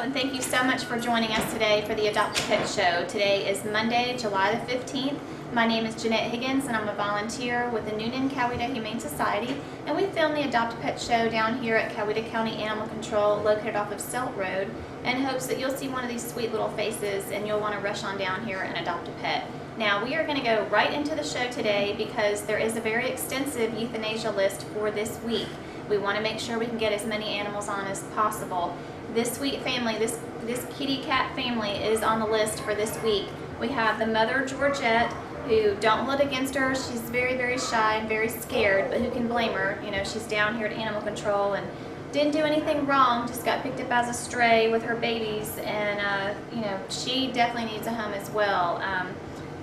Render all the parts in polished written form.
And thank you so much for joining us today for the Adopt a Pet Show. Today is Monday, July the 15th. My name is Jeanette Higgins and I'm a volunteer with the Newnan Coweta Humane Society, and we film the Adopt a Pet Show down here at Coweta County Animal Control located off of Selt Road in hopes that you'll see one of these sweet little faces and you'll want to rush on down here and adopt a pet. Now we are going to go right into the show today because there is a very extensive euthanasia list for this week. We want to make sure we can get as many animals on as possible. This sweet family, this kitty cat family is on the list for this week. We have the mother Georgette, who, don't hold against her, she's very, very shy and very scared, but who can blame her? You know, she's down here at Animal Control and didn't do anything wrong, just got picked up as a stray with her babies, and you know, she definitely needs a home as well.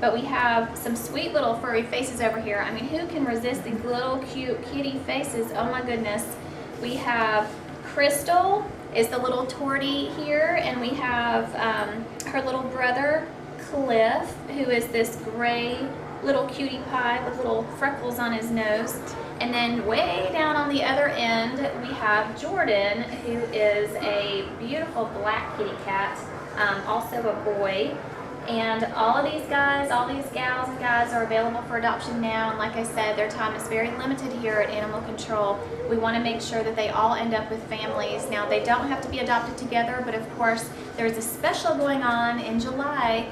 But we have some sweet little furry faces over here. I mean, who can resist these little cute kitty faces? Oh my goodness. We have Crystal is the little tortie here, and we have her little brother Cliff, who is this gray little cutie pie with little freckles on his nose. And then way down on the other end we have Jordan, who is a beautiful black kitty cat, also a boy. And all of these guys, all these gals and guys are available for adoption now, and like I said, their time is very limited here at Animal Control. We want to make sure that they all end up with families. Now, they don't have to be adopted together, but of course there's a special going on in July.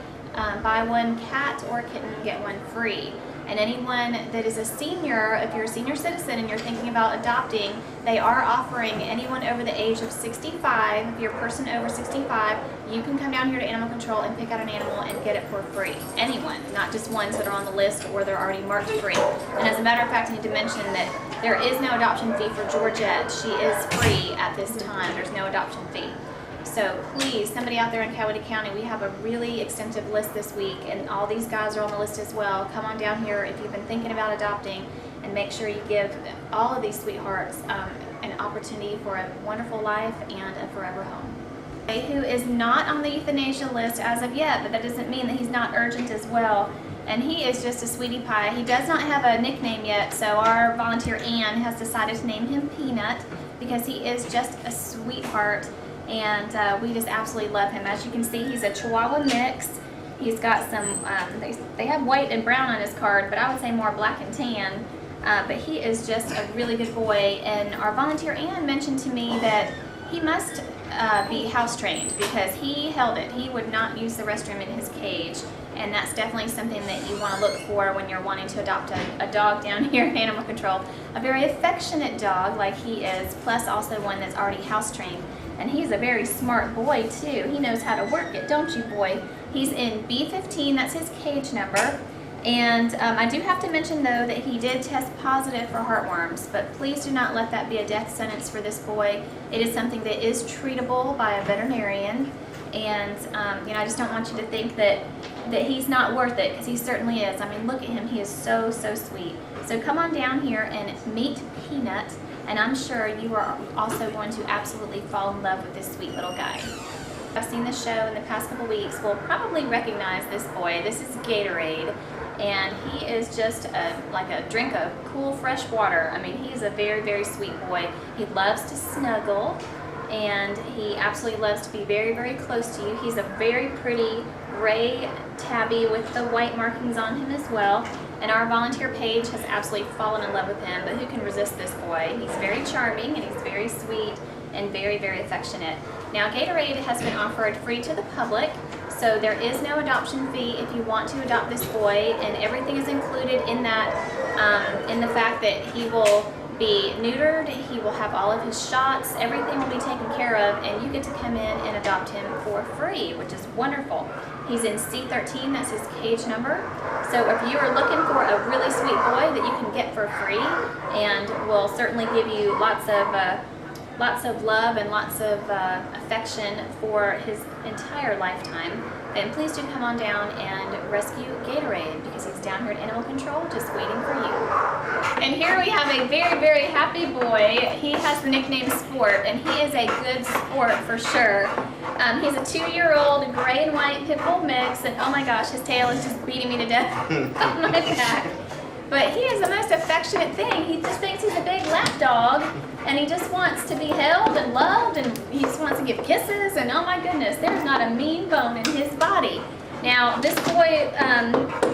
Buy one cat or kitten, get one free. And anyone that is a senior, if you're a senior citizen and you're thinking about adopting, they are offering anyone over the age of 65, if you're a person over 65, you can come down here to Animal Control and pick out an animal and get it for free. Anyone, not just ones that are on the list or they're already marked free. And as a matter of fact, I need to mention that there is no adoption fee for Georgette. She is free at this time. There's no adoption fee. So please, somebody out there in Coweta County, we have a really extensive list this week, and all these guys are on the list as well. Come on down here if you've been thinking about adopting, and make sure you give all of these sweethearts an opportunity for a wonderful life and a forever home. Who is not on the euthanasia list as of yet, but that doesn't mean that he's not urgent as well. And he is just a sweetie pie. He does not have a nickname yet, so our volunteer Ann has decided to name him Peanut because he is just a sweetheart. And we just absolutely love him. As you can see, he's a Chihuahua mix. He's got some, they have white and brown on his card, but I would say more black and tan. But he is just a really good boy. And our volunteer Ann mentioned to me that he must be house trained because he held it. He would not use the restroom in his cage. And that's definitely something that you want to look for when you're wanting to adopt a dog down here at Animal Control. A very affectionate dog like he is, plus also one that's already house trained. And he's a very smart boy too. He knows how to work it, don't you, boy? He's in B15, that's his cage number. And I do have to mention though that he did test positive for heartworms, but please do not let that be a death sentence for this boy. It is something that is treatable by a veterinarian. And you know, I just don't want you to think that he's not worth it, because he certainly is. I mean, look at him, he is so, so sweet. So come on down here and meet Peanut, and I'm sure you are also going to absolutely fall in love with this sweet little guy. I've seen this show in the past couple weeks will probably recognize this boy. This is Gatorade, and he is just like a drink of cool, fresh water. I mean, he's a very, very sweet boy. He loves to snuggle, and he absolutely loves to be very, very close to you. He's a very pretty gray tabby with the white markings on him as well. And our volunteer Paige has absolutely fallen in love with him, but who can resist this boy? He's very charming and he's very sweet and very, very affectionate. Now, Gatorade has been offered free to the public, so there is no adoption fee if you want to adopt this boy, and everything is included in that, in the fact that he will be neutered, he will have all of his shots, everything will be taken care of, and you get to come in and adopt him for free, which is wonderful. He's in C13, that's his cage number. So if you are looking for a really sweet boy that you can get for free and will certainly give you lots of love and lots of affection for his entire lifetime, then please do come on down and rescue Gatorade, because he's down here at Animal Control just waiting for you. And here we have a very, very happy boy. He has the nickname Sport, and he is a good sport for sure. He's a 2-year-old gray and white pit bull mix, and oh my gosh, his tail is just beating me to death on my back. But he is the most affectionate thing. He just thinks he's a big lap dog, and he just wants to be held and loved, and he just wants to give kisses, and oh my goodness, there's not a mean bone in his body. Now, this boy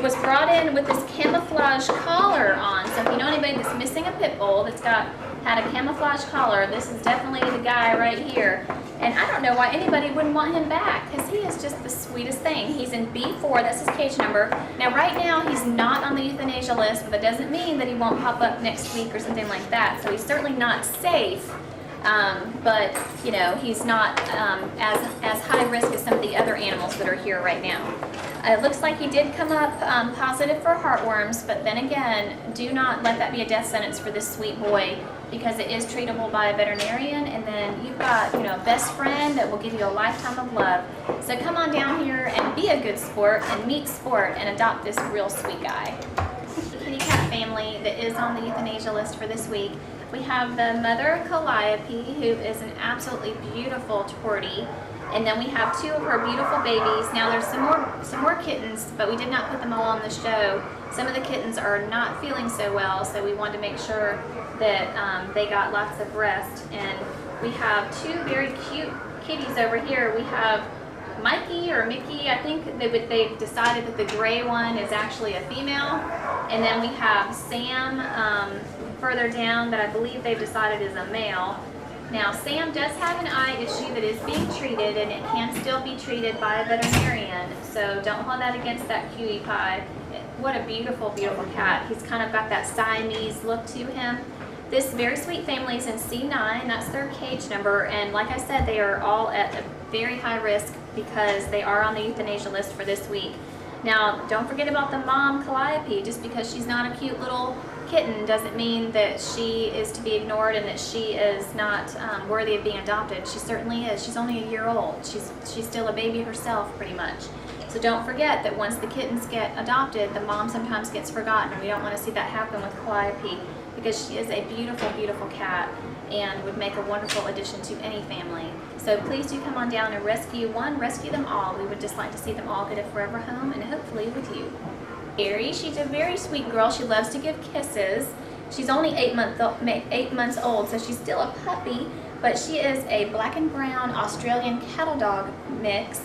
was brought in with this camouflage collar on, so if you know anybody that's missing a pit bull that's had a camouflage collar, this is definitely the guy right here. And I don't know why anybody wouldn't want him back, because he is just the sweetest thing. He's in B4, that's his cage number. Now right now he's not on the euthanasia list, but that doesn't mean that he won't pop up next week or something like that. So he's certainly not safe, but you know, he's not as high risk as some of the other animals that are here right now. It looks like he did come up positive for heartworms, but then again, do not let that be a death sentence for this sweet boy, because it is treatable by a veterinarian, and then you've got, you know, a best friend that will give you a lifetime of love. So come on down here and be a good sport and meet sport and adopt this real sweet guy. The kitty cat family that is on the euthanasia list for this week, we have the mother Calliope, who is an absolutely beautiful tortie. And then we have 2 of her beautiful babies. Now there's some more kittens, but we did not put them all on the show. Some of the kittens are not feeling so well, so we wanted to make sure that they got lots of rest. And we have 2 very cute kitties over here. We have Mikey or Mickey. I think they've decided that the gray one is actually a female. And then we have Sam further down that I believe they've decided is a male. Now, Sam does have an eye issue that is being treated, and it can still be treated by a veterinarian, so don't hold that against that cutie pie. What a beautiful, beautiful cat. He's kind of got that Siamese look to him. This very sweet family is in C9, that's their cage number, and like I said, they are all at a very high risk because they are on the euthanasia list for this week. Now, don't forget about the mom, Calliope. Just because she's not a cute little kitten doesn't mean that she is to be ignored and that she is not worthy of being adopted. She certainly is. She's only a year old. She's still a baby herself, pretty much. So don't forget that once the kittens get adopted, the mom sometimes gets forgotten, and we don't want to see that happen with Calliope, because she is a beautiful, beautiful cat and would make a wonderful addition to any family. So please do come on down and rescue them all. We would just like to see them all get a forever home, and hopefully with you. Mary, she's a very sweet girl. She loves to give kisses. She's only 8 months old, so she's still a puppy, but she is a black and brown Australian cattle dog mix,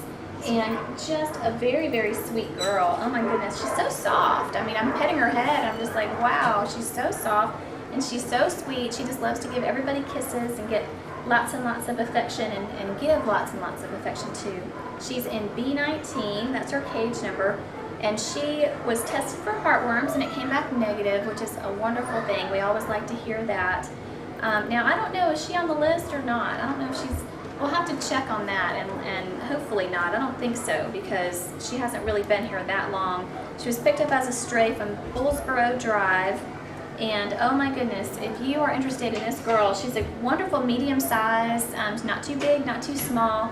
and just a very, very sweet girl. Oh my goodness, she's so soft. I mean, I'm petting her head, I'm just like, wow, she's so soft, and she's so sweet. She just loves to give everybody kisses and get lots and lots of affection, and give lots and lots of affection too. She's in B19, that's her cage number, and she was tested for heartworms, and it came back negative, which is a wonderful thing. We always like to hear that. Now, I don't know, is she on the list or not? I don't know if we'll have to check on that, and hopefully not. I don't think so, because she hasn't really been here that long. She was picked up as a stray from Bullsboro Drive, and oh my goodness, if you are interested in this girl, she's a wonderful medium size, not too big, not too small,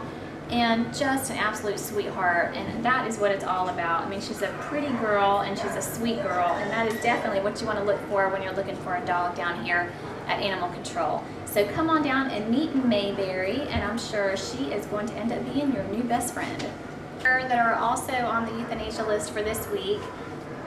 and just an absolute sweetheart, and that is what it's all about. I mean, she's a pretty girl, and she's a sweet girl, and that is definitely what you want to look for when you're looking for a dog down here at Animal Control. So come on down and meet Mayberry, and I'm sure she is going to end up being your new best friend. That are also on the euthanasia list for this week,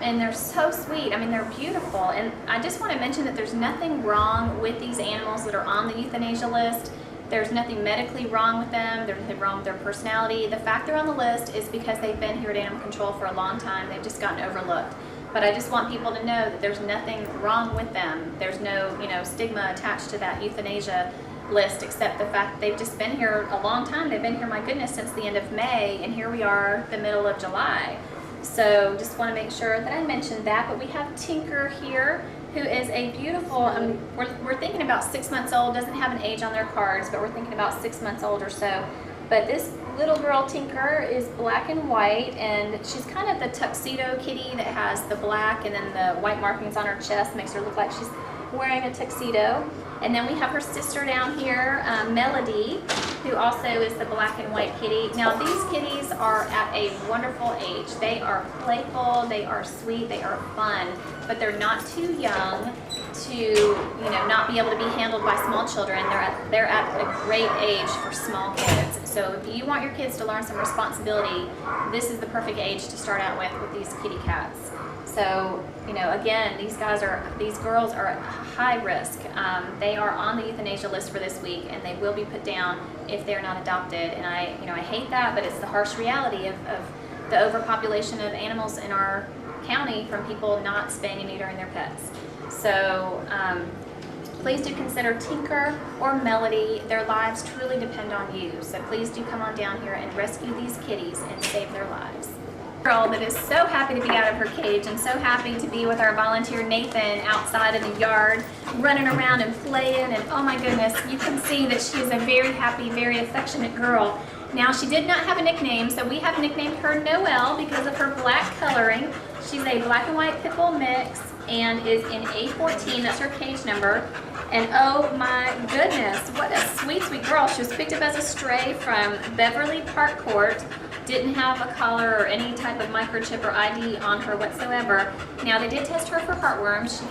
and they're so sweet. I mean, they're beautiful, and I just want to mention that there's nothing wrong with these animals that are on the euthanasia list. There's nothing medically wrong with them. There's nothing wrong with their personality. The fact they're on the list is because they've been here at Animal Control for a long time. They've just gotten overlooked. But I just want people to know that there's nothing wrong with them. There's no, stigma attached to that euthanasia list, except the fact that they've just been here a long time. They've been here, my goodness, since the end of May, and here we are, the middle of July. So just want to make sure that I mentioned that. But we have Tinker here, who is a beautiful, we're thinking about 6 months old, doesn't have an age on their cards, but we're thinking about 6 months old or so. But this little girl, Tinker, is black and white, and she's kind of the tuxedo kitty that has the black and then the white markings on her chest, makes her look like she's wearing a tuxedo. And then we have her sister down here, Melody, who also is the black and white kitty. Now these kitties are at a wonderful age. They are playful, they are sweet, they are fun, but they're not too young to, not be able to be handled by small children. They're at a great age for small kids. So if you want your kids to learn some responsibility, this is the perfect age to start out with these kitty cats. So, you know, again, these girls are at high risk. They are on the euthanasia list for this week, and they will be put down if they're not adopted. And I hate that, but it's the harsh reality of the overpopulation of animals in our county from people not spaying and neutering their pets. So please do consider Tinker or Melody. Their lives truly depend on you. So please do come on down here and rescue these kitties and save their lives. Girl that is so happy to be out of her cage and so happy to be with our volunteer Nathan outside in the yard, running around and playing, and oh my goodness, you can see that she is a very happy, very affectionate girl. Now, she did not have a nickname, so we have nicknamed her Noelle because of her black coloring. She's a black and white pit bull mix and is in A14, that's her cage number. And oh my goodness, what a sweet, sweet girl. She was picked up as a stray from Beverly Park Court. Didn't have a collar or any type of microchip or ID on her whatsoever. Now, they did test her for heartworms.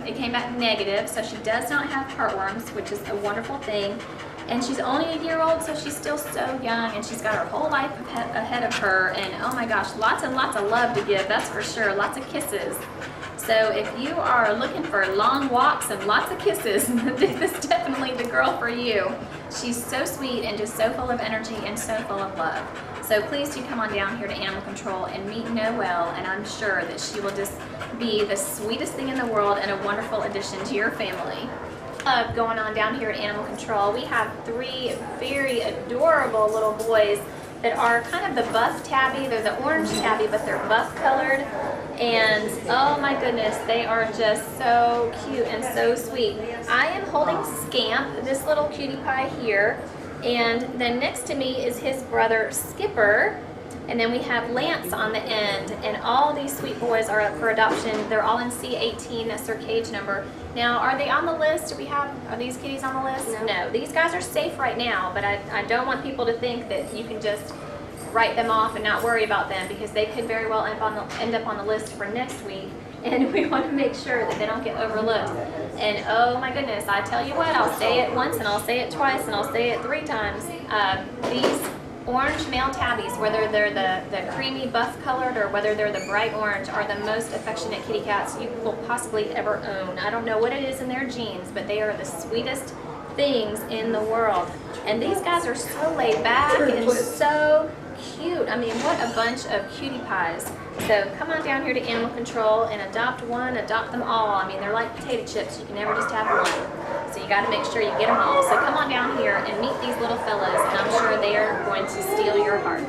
It came back negative, so she does not have heartworms, which is a wonderful thing. And she's only a year old, so she's still so young, and she's got her whole life ahead of her. And oh my gosh, lots and lots of love to give, that's for sure. Lots of kisses. So if you are looking for long walks and lots of kisses, this is definitely the girl for you. She's so sweet and just so full of energy and so full of love. So please do come on down here to Animal Control and meet Noelle, and I'm sure that she will just be the sweetest thing in the world and a wonderful addition to your family. Going on down here at Animal Control, we have 3 very adorable little boys that are kind of the buff tabby. They're the orange tabby, but they're buff colored. And oh my goodness, they are just so cute and so sweet. I am holding Scamp, this little cutie pie here, and then next to me is his brother Skipper, and then we have Lance on the end, and all these sweet boys are up for adoption. They're all in C18, that's their cage number. Now, are they on the list? Are these kitties on the list? No, these guys are safe right now, but I don't want people to think that you can just write them off and not worry about them, because they could very well end up on the list for next week, and we want to make sure that they don't get overlooked. And oh my goodness, I tell you what, I'll say it once and I'll say it twice and I'll say it 3 times. These orange male tabbies, whether they're the creamy buff colored or whether they're the bright orange, are the most affectionate kitty cats you will possibly ever own. I don't know what it is in their genes, but they are the sweetest things in the world. And these guys are so laid back and so cute. I mean, what a bunch of cutie pies. So come on down here to Animal Control and adopt one, adopt them all. I mean, they're like potato chips. You can never just have one. So you got to make sure you get them all. So come on down here and meet these little fellas, and I'm sure they are going to steal your heart.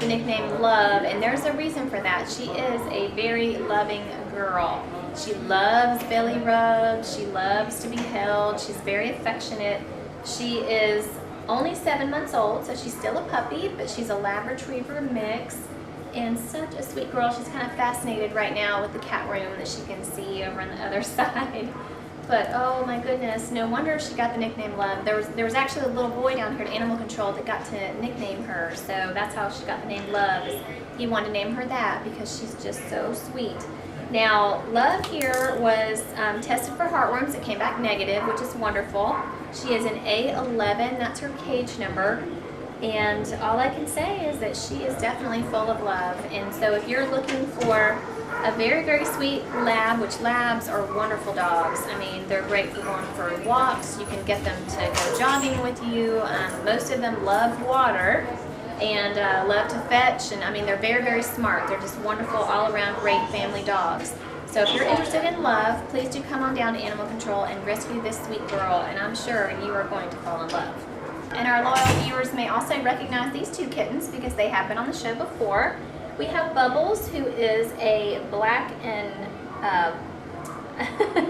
The nickname Love, and there's a reason for that. She is a very loving girl. She loves belly rubs. She loves to be held. She's very affectionate. She is only 7 months old, so she's still a puppy, but she's a Lab Retriever mix, and such a sweet girl. She's kind of fascinated right now with the cat room that she can see over on the other side. But oh my goodness, no wonder she got the nickname Love. There was actually a little boy down here at Animal Control that got to nickname her, so that's how she got the name Love. He wanted to name her that because she's just so sweet. Now, Love here was tested for heartworms. It came back negative, which is wonderful. She is an A11, that's her cage number. And all I can say is that she is definitely full of love. And so if you're looking for a very, very sweet lab, which labs are wonderful dogs. I mean, they're great for going for walks. You can get them to go jogging with you. Most of them love water and love to fetch. And I mean, they're very, very smart. They're just wonderful, all-around great family dogs. So if you're interested in love, please do come on down to Animal Control and rescue this sweet girl, and I'm sure you are going to fall in love. And our loyal viewers may also recognize these 2 kittens because they have been on the show before. We have Bubbles, who is a black and,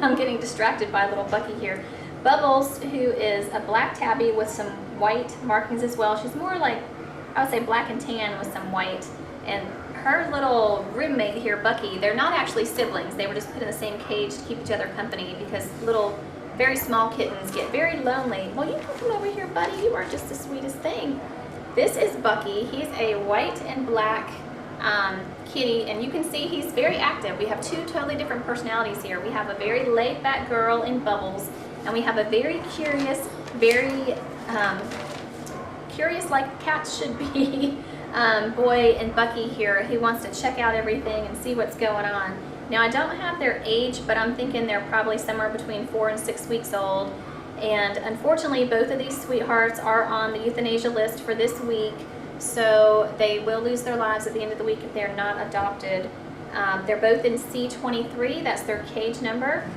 I'm getting distracted by little Bucky here. Bubbles, who is a black tabby with some white markings as well. She's more like, I would say black and tan with some white. And her little roommate here, Bucky, they're not actually siblings. They were just put in the same cage to keep each other company because little, very small kittens get very lonely. Well, you can come over here, buddy. You are just the sweetest thing. This is Bucky. He's a white and black kitty, and you can see he's very active. We have 2 totally different personalities here. We have a very laid-back girl in Bubbles, and we have a very curious, very curious like cats should be boy in Bucky here who wants to check out everything and see what's going on. Now I don't have their age, but I'm thinking they're probably somewhere between 4 and 6 weeks old. And unfortunately, both of these sweethearts are on the euthanasia list for this week, so they will lose their lives at the end of the week if they're not adopted. They're both in C23, that's their cage number.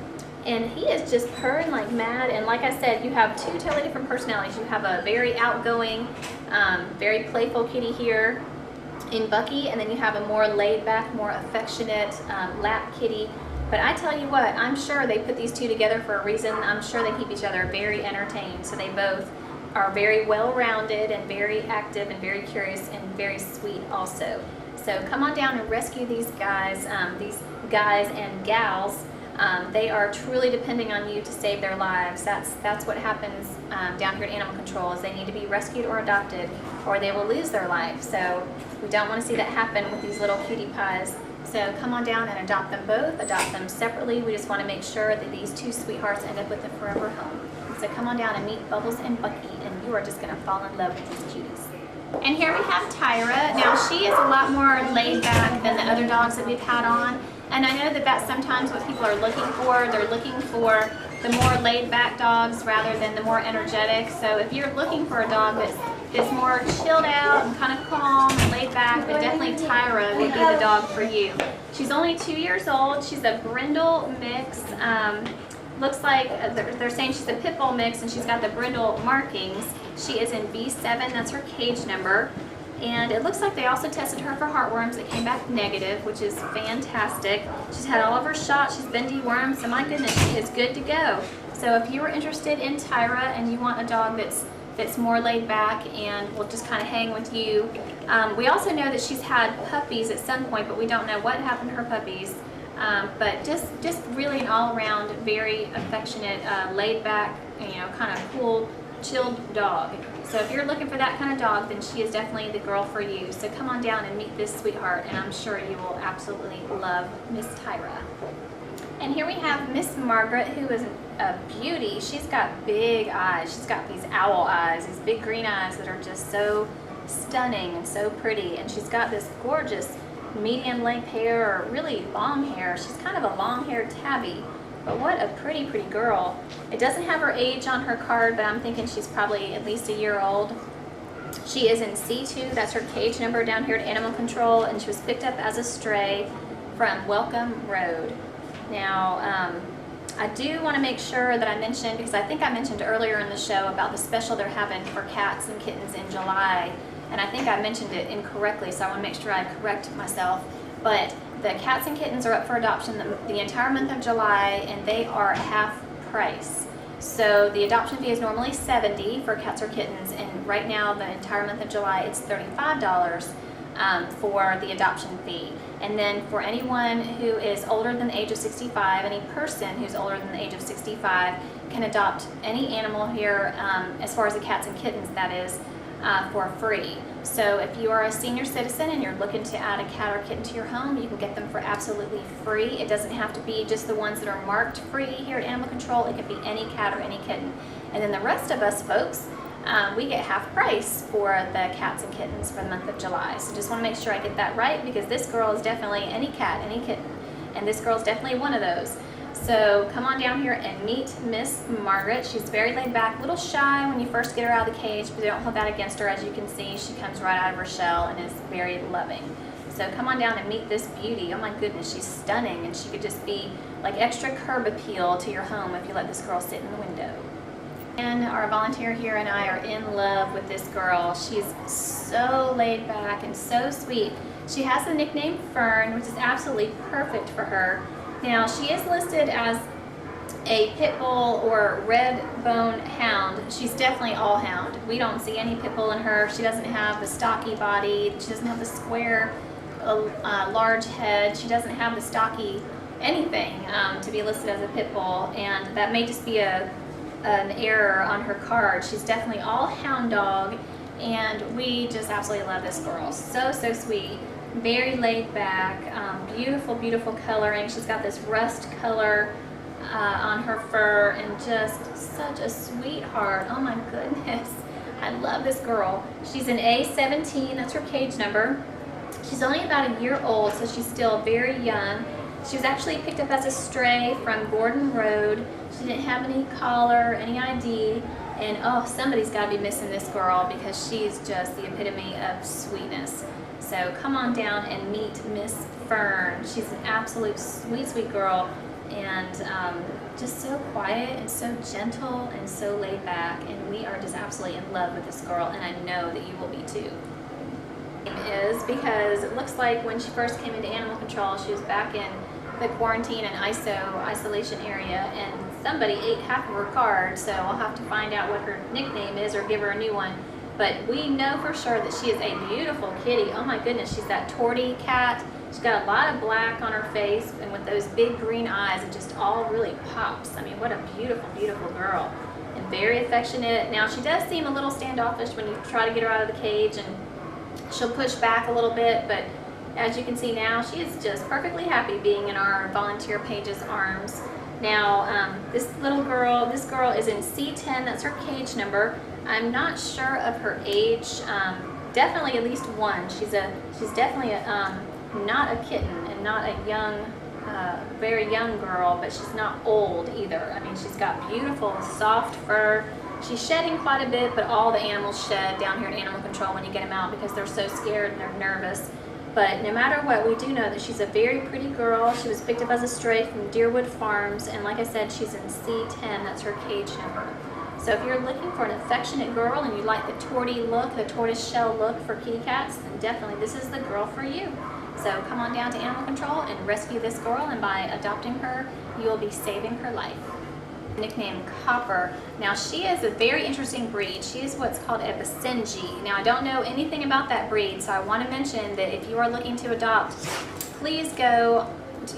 And he is just purring like mad. And like I said, you have two totally different personalities. You have a very outgoing, very playful kitty here in Bucky, and then you have a more laid back, more affectionate lap kitty. But I tell you what, I'm sure they put these two together for a reason. I'm sure they keep each other very entertained. So they both are very well-rounded and very active and very curious and very sweet also. So come on down and rescue these guys and gals. They are truly depending on you to save their lives. That's what happens down here at Animal Control, is they need to be rescued or adopted, or they will lose their life. So we don't want to see that happen with these little cutie pies. So come on down and adopt them both, adopt them separately. We just want to make sure that these two sweethearts end up with a forever home. So come on down and meet Bubbles and Bucky, and you are just going to fall in love with these cuties. And here we have Tyra. Now she is a lot more laid back than the other dogs that we've had on. And I know that that's sometimes what people are looking for. They're looking for the more laid back dogs rather than the more energetic. So if you're looking for a dog that's more chilled out and kind of calm and laid back, then definitely Tyra would be the dog for you. She's only 2 years old. She's a brindle mix. Looks like they're saying she's a pit bull mix, and she's got the brindle markings. She is in B7, that's her cage number. And it looks like they also tested her for heartworms. It came back negative, which is fantastic. She's had all of her shots. She's been dewormed, so my goodness, she is good to go. So if you were interested in Tyra and you want a dog that's more laid back and will just kind of hang with you, we also know that she's had puppies at some point, but we don't know what happened to her puppies. But just really an all-around, very affectionate, laid back, kind of cool, chilled dog. So if you're looking for that kind of dog, then she is definitely the girl for you. So come on down and meet this sweetheart, and I'm sure you will absolutely love Miss Tyra. And here we have Miss Margaret, who is a beauty. She's got big eyes. She's got these owl eyes, these big green eyes that are just so stunning and so pretty. And she's got this gorgeous medium length hair, or really long hair. She's kind of a long-haired tabby. But what a pretty, pretty girl. It doesn't have her age on her card, but I'm thinking she's probably at least a year old. She is in C2, that's her cage number down here at Animal Control, and she was picked up as a stray from Welcome Road. Now, I do want to make sure that I mention, because I think I mentioned earlier in the show about the special they're having for cats and kittens in July, and I think I mentioned it incorrectly, so I want to make sure I correct myself. But the cats and kittens are up for adoption the entire month of July, and they are half price. So the adoption fee is normally $70 for cats or kittens, and right now the entire month of July it's $35 for the adoption fee. And then for anyone who is older than the age of 65, any person who's older than the age of 65 can adopt any animal here, as far as the cats and kittens, that is, for free. So if you are a senior citizen and you're looking to add a cat or kitten to your home, you can get them for absolutely free. It doesn't have to be just the ones that are marked free here at Animal Control. It could be any cat or any kitten. And then the rest of us folks, we get half price for the cats and kittens for the month of July. So just want to make sure I get that right, because this girl is definitely any cat, any kitten. And this girl is definitely one of those. So come on down here and meet Miss Margaret. She's very laid back, a little shy when you first get her out of the cage, but don't hold that against her. As you can see, she comes right out of her shell and is very loving. So come on down and meet this beauty. Oh my goodness, she's stunning, and she could just be like extra curb appeal to your home if you let this girl sit in the window. And our volunteer here and I are in love with this girl. She's so laid back and so sweet. She has the nickname Fern, which is absolutely perfect for her. Now, she is listed as a pit bull or red bone hound. She's definitely all hound. We don't see any pit bull in her. She doesn't have the stocky body. She doesn't have the square, large head. She doesn't have the stocky anything to be listed as a pit bull, and that may just be an error on her card. She's definitely all hound dog, and we just absolutely love this girl. So, so sweet. Very laid back, beautiful, beautiful coloring. She's got this rust color on her fur, and just such a sweetheart. Oh my goodness, I love this girl. She's an A17, that's her cage number. She's only about a year old, so she's still very young. She was actually picked up as a stray from Gordon Road. She didn't have any collar, any ID, and oh, somebody's got to be missing this girl because she's just the epitome of sweetness. So come on down and meet Miss Fern. She's an absolute sweet, sweet girl, and just so quiet and so gentle and so laid back, and we are just absolutely in love with this girl, and I know that you will be too. Is because it looks like when she first came into animal control, she was back in the quarantine and isolation area, and somebody ate half of her card, so I'll have to find out what her nickname is or give her a new one. But we know for sure that she is a beautiful kitty. Oh my goodness, she's that tortie cat. She's got a lot of black on her face, and with those big green eyes, it just all really pops. I mean, what a beautiful, beautiful girl. And very affectionate. Now, she does seem a little standoffish when you try to get her out of the cage, and she'll push back a little bit, but as you can see now, she is just perfectly happy being in our volunteer page's arms. Now, this girl is in C10, that's her cage number. I'm not sure of her age, definitely at least one. She's definitely not a kitten and not a young, very young girl, but she's not old either. I mean, she's got beautiful, soft fur. She's shedding quite a bit, but all the animals shed down here at Animal Control when you get them out because they're so scared and they're nervous. But no matter what, we do know that she's a very pretty girl. She was picked up as a stray from Deerwood Farms, and like I said, she's in C10, that's her cage number. So if you're looking for an affectionate girl and you like the tortie look, the tortoise shell look for kitty cats, then definitely this is the girl for you. So come on down to Animal Control and rescue this girl, and by adopting her, you will be saving her life. Nicknamed Copper. Now, she is a very interesting breed. She is what's called a Basenji. Now, I don't know anything about that breed, so I want to mention that if you are looking to adopt, please go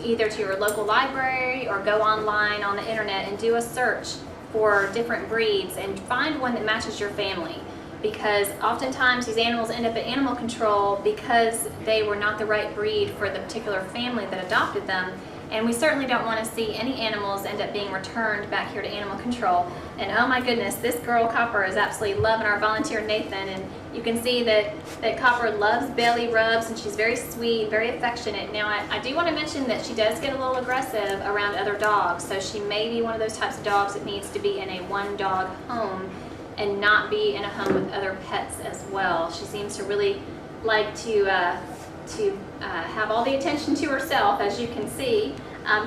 either to your local library or go online on the internet and do a search for different breeds and find one that matches your family, because oftentimes these animals end up at Animal Control because they were not the right breed for the particular family that adopted them. And we certainly don't want to see any animals end up being returned back here to Animal Control. And oh my goodness, this girl Copper is absolutely loving our volunteer Nathan. And you can see that Copper loves belly rubs, and she's very sweet, very affectionate. Now, I do want to mention that she does get a little aggressive around other dogs. So she may be one of those types of dogs that needs to be in a one-dog home and not be in a home with other pets as well. She seems to really like to have all the attention to herself, as you can see.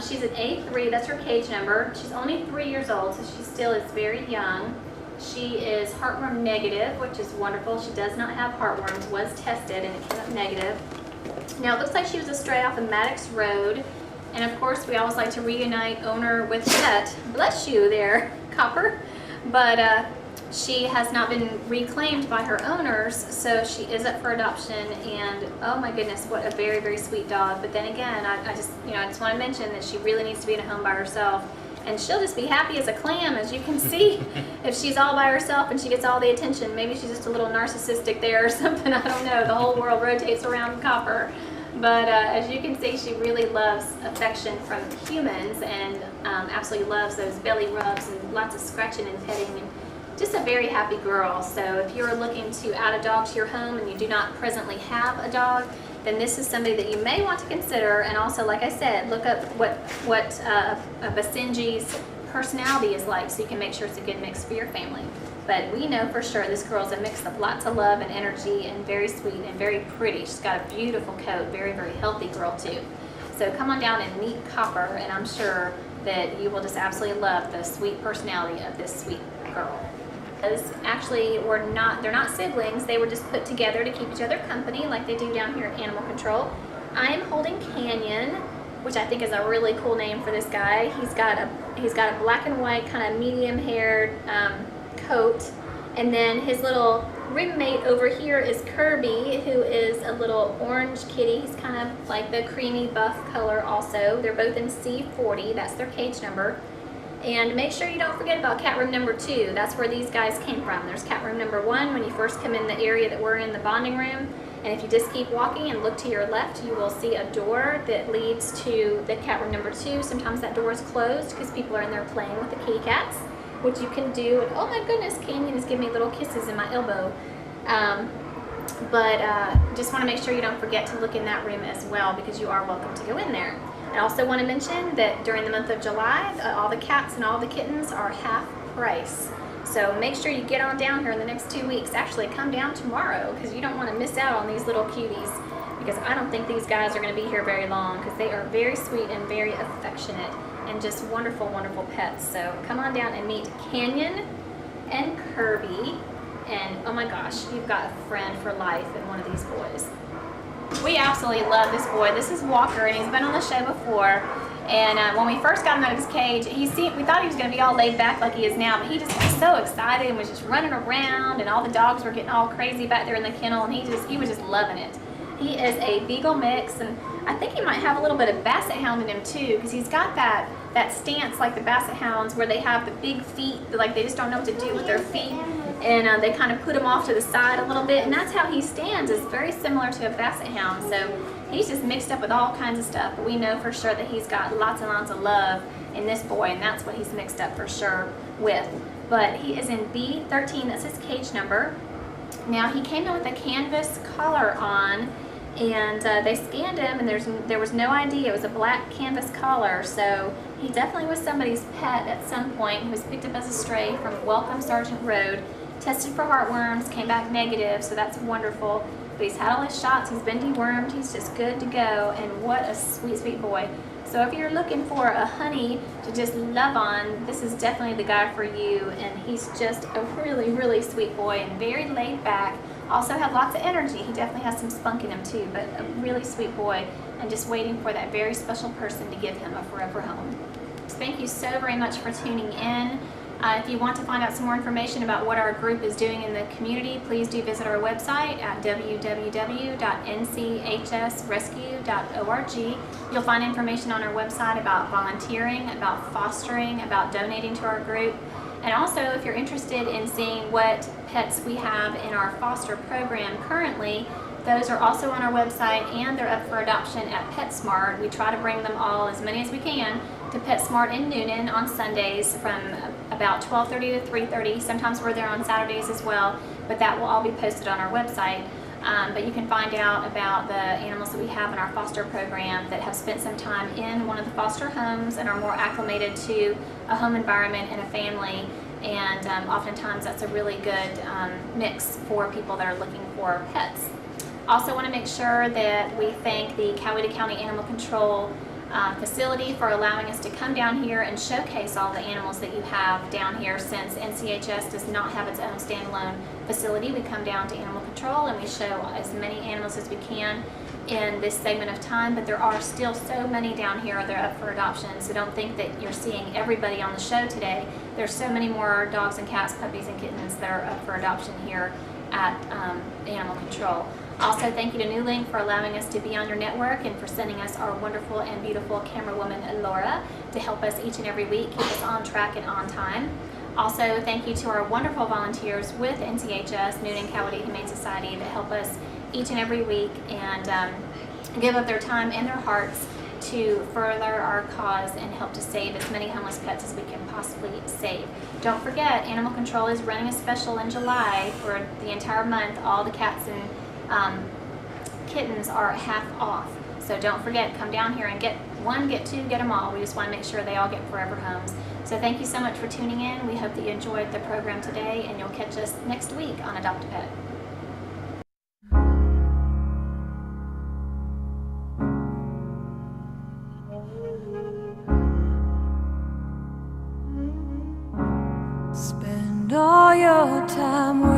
She's an A3, that's her cage number. She's only 3 years old, so she still is very young. She is heartworm negative, which is wonderful. She does not have heartworms, was tested, and it came up negative. Now, it looks like she was a stray off of Maddox Road, and of course, we always like to reunite owner with pet. Bless you there, Copper. But she has not been reclaimed by her owners, so she is up for adoption, and oh my goodness, what a very, very sweet dog. But then again, I just want to mention that she really needs to be in a home by herself, and she'll just be happy as a clam, as you can see, if she's all by herself and she gets all the attention. Maybe she's just a little narcissistic there or something, I don't know. The whole world rotates around Copper. But as you can see, she really loves affection from humans, and absolutely loves those belly rubs and lots of scratching and petting, and just a very happy girl. So if you're looking to add a dog to your home and you do not presently have a dog, then this is somebody that you may want to consider. And also, like I said, look up what a Basenji's personality is like, so you can make sure it's a good mix for your family. But we know for sure this girl's a mix of lots of love and energy, and very sweet and very pretty. She's got a beautiful coat, very, very healthy girl too. So come on down and meet Copper, and I'm sure that you will just absolutely love the sweet personality of this sweet girl. Actually, they're not siblings. They were just put together to keep each other company like they do down here at Animal Control. I am holding Canyon, which I think is a really cool name for this guy. He's got a black and white kind of medium-haired coat, and then his little roommate over here is Kirby, who is a little orange kitty. He's kind of like the creamy buff color also. They're both in C40. That's their cage number. And make sure you don't forget about cat room number 2. That's where these guys came from. There's cat room number 1 when you first come in the area that we're in, the bonding room. And if you just keep walking and look to your left, you will see a door that leads to the cat room number 2. Sometimes that door is closed because people are in there playing with the kitty cats, which you can do. And oh my goodness, Canyon is giving me little kisses in my elbow. Just want to make sure you don't forget to look in that room as well, because you are welcome to go in there. I also want to mention that during the month of July, all the cats and all the kittens are half price. So make sure you get on down here in the next 2 weeks. Actually, come down tomorrow because you don't want to miss out on these little cuties, because I don't think these guys are going to be here very long because they are very sweet and very affectionate and just wonderful, wonderful pets. So come on down and meet Canyon and Kirby. And oh my gosh, you've got a friend for life in one of these boys. We absolutely love this boy. This is Walker, and he's been on the show before. And when we first got him out of his cage, we thought he was going to be all laid back like he is now, but he just got so excited and was just running around, and all the dogs were getting all crazy back there in the kennel, and he was just loving it. He is a Beagle mix, and I think he might have a little bit of Basset Hound in him too, because he's got that stance like the Basset Hounds where they have the big feet, like they just don't know what to do with their feet, and they kind of put him off to the side a little bit, and that's how he stands. Is very similar to a Basset Hound. So he's just mixed up with all kinds of stuff, but we know for sure that he's got lots and lots of love in this boy, and that's what he's mixed up for sure with. But he is in B13, that's his cage number. Now he came in with a canvas collar on, and they scanned him, and there was no ID. It was a black canvas collar, so he definitely was somebody's pet at some point. He was picked up as a stray from Welcome Sargent Road, tested for heartworms, came back negative, so that's wonderful. But he's had all his shots, he's been dewormed, he's just good to go, and what a sweet, sweet boy. So if you're looking for a honey to just love on, this is definitely the guy for you, and he's just a really, really sweet boy and very laid back. Also had lots of energy. He definitely has some spunk in him too, but a really sweet boy, and just waiting for that very special person to give him a forever home. So thank you so very much for tuning in. If you want to find out some more information about what our group is doing in the community, please do visit our website at www.nchsrescue.org. You'll find information on our website about volunteering, about fostering, about donating to our group. And also, if you're interested in seeing what pets we have in our foster program currently, those are also on our website, and they're up for adoption at PetSmart. We try to bring them all, as many as we can, to PetSmart in Newnan on Sundays from about 12:30 to 3:30. Sometimes we're there on Saturdays as well, but that will all be posted on our website. But you can find out about the animals that we have in our foster program that have spent some time in one of the foster homes and are more acclimated to a home environment and a family. And oftentimes that's a really good mix for people that are looking for pets. Also want to make sure that we thank the Coweta County Animal Control facility for allowing us to come down here and showcase all the animals that you have down here. Since NCHS does not have its own standalone facility, we come down to Animal Control and we show as many animals as we can in this segment of time, but there are still so many down here that are up for adoption, so don't think that you're seeing everybody on the show today. There's so many more dogs and cats, puppies and kittens that are up for adoption here at Animal Control. Also, thank you to Newnan for allowing us to be on your network and for sending us our wonderful and beautiful camera woman, Laura, to help us each and every week, keep us on track and on time. Also, thank you to our wonderful volunteers with NCHS, Newnan Coweta Humane Society, that help us each and every week and give up their time and their hearts to further our cause and help to save as many homeless pets as we can possibly save. Don't forget, Animal Control is running a special in July for the entire month. All the cats and kittens are half off. So don't forget, come down here and get one, get two, get them all. We just want to make sure they all get forever homes. So thank you so much for tuning in. We hope that you enjoyed the program today, and you'll catch us next week on Adopt a Pet. Spend all your time